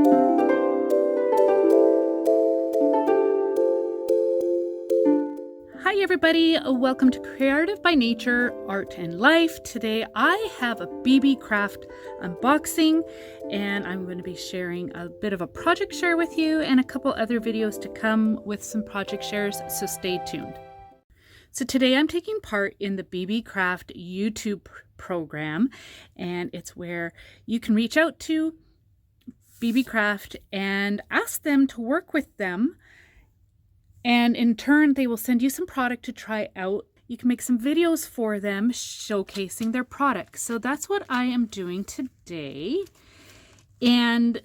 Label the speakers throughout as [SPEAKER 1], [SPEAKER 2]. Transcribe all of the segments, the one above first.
[SPEAKER 1] Hi everybody, welcome to Creative by Nature, Art and Life. Today I have a Beebeecraft unboxing and I'm going to be sharing a bit of a project share with you and a couple other videos to come with some project shares, so stay tuned. So today I'm taking part in the Beebeecraft YouTube program, and it's where you can reach out to Beebeecraft and ask them to work with them. And in turn, they will send you some product to try out. You can make some videos for them showcasing their products. So that's what I am doing today. And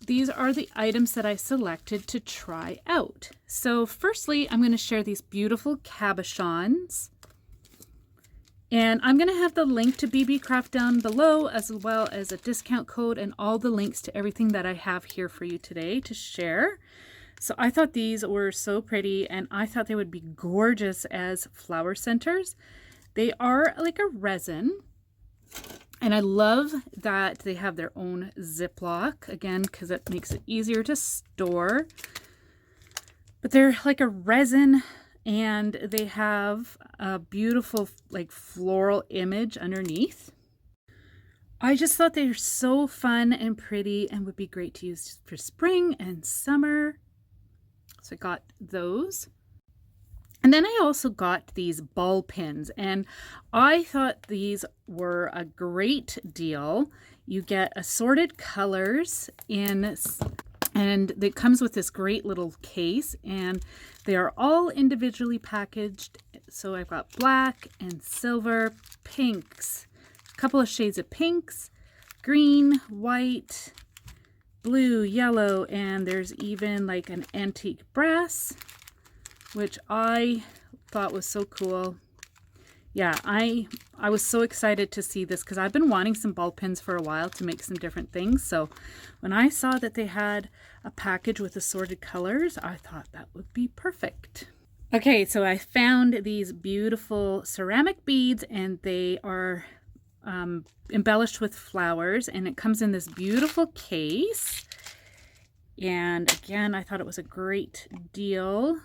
[SPEAKER 1] these are the items that I selected to try out. So firstly, I'm going to share these beautiful cabochons. And I'm going to have the link to Beebeecraft down below, as well as a discount code and all the links to everything that I have here for you today to share. So I thought these were so pretty, and I thought they would be gorgeous as flower centers. They are like a resin, and I love that they have their own Ziploc, again, because it makes it easier to store. But they're like a resin, and they have a beautiful like floral image underneath. I just thought they were so fun and pretty and would be great to use for spring and summer. So I got those. And then I also got these ball pins, and I thought these were a great deal. You get assorted colors in, and it comes with this great little case, and they are all individually packaged. So I've got black and silver, pinks, a couple of shades of pinks, green, white, blue, yellow, and there's even like an antique brass, which I thought was so cool. Yeah, I was so excited to see this because I've been wanting some ball pins for a while to make some different things. So when I saw that they had a package with assorted colors, I thought that would be perfect. Okay, so I found these beautiful ceramic beads, and they are embellished with flowers, and it comes in this beautiful case. And again, I thought it was a great deal.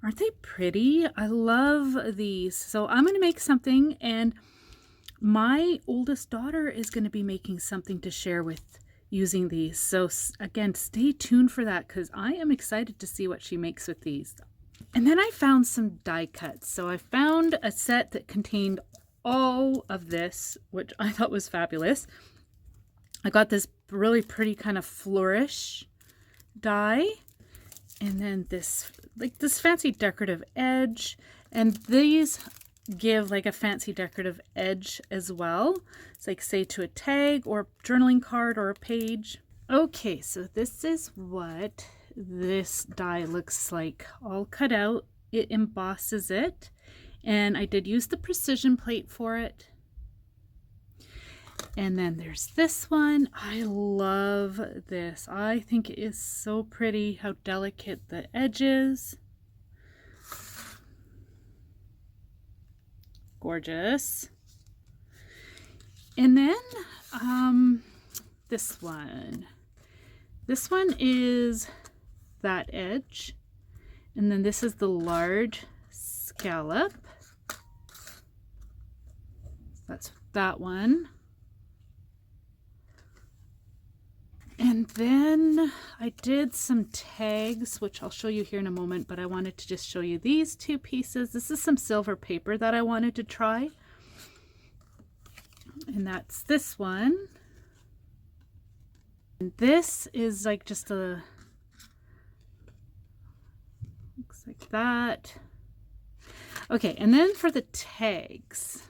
[SPEAKER 1] Aren't they pretty? I love these. So I'm going to make something, and my oldest daughter is going to be making something to share with using these. So again, stay tuned for that because I am excited to see what she makes with these. And then I found some die cuts. So I found a set that contained all of this, which I thought was fabulous. I got this really pretty kind of flourish die, and then this fancy decorative edge, and these give like a fancy decorative edge as well. It's like, say, to a tag or a journaling card or a page. Okay, so this is what this die looks like, all cut out. It embosses it. And I did use the precision plate for it. And then there's this one. I love this. I think it is so pretty how delicate the edge is. Gorgeous. And then this one. This one is that edge. And then this is the large scallop. That's that one. And then I did some tags, which I'll show you here in a moment, but I wanted to just show you these two pieces. This is some silver paper that I wanted to try. And that's this one. And this is like just a, looks like that. Okay, and then for the tags.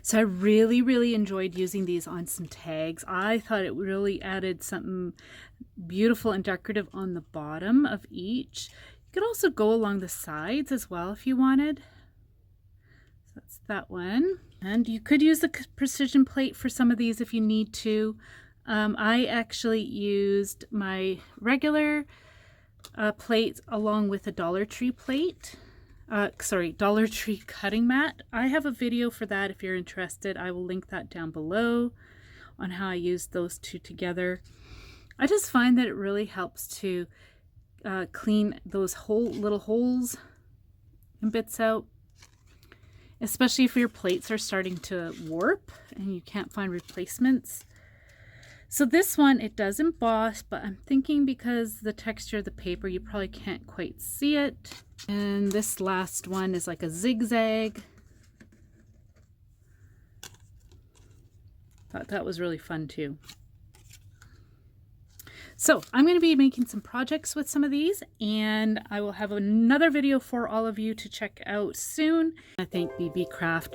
[SPEAKER 1] So I really enjoyed using these on some tags. I thought it really added something beautiful and decorative on the bottom of each. You could also go along the sides as well if you wanted. So that's that one. And you could use the precision plate for some of these if you need to. I actually used my regular plate along with a Dollar Tree plate. Dollar Tree cutting mat. I have a video for that if you're interested. I will link that down below on how I used those two together. I just find that it really helps to clean those little holes and bits out, especially if your plates are starting to warp and you can't find replacements. So this one, it does emboss, but I'm thinking because the texture of the paper, you probably can't quite see it. And this last one is like a zigzag. Thought that was really fun too. So I'm going to be making some projects with some of these, and I will have another video for all of you to check out soon. I thank Beebeecraft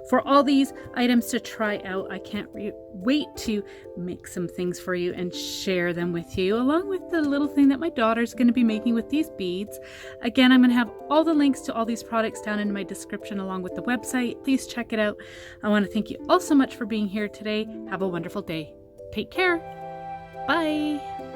[SPEAKER 1] for all these items to try out. I can't wait to make some things for you and share them with you, along with the little thing that my daughter's going to be making with these beads. Again, I'm going to have all the links to all these products down in my description along with the website. Please check it out. I want to thank you all so much for being here today. Have a wonderful day. Take care. Bye.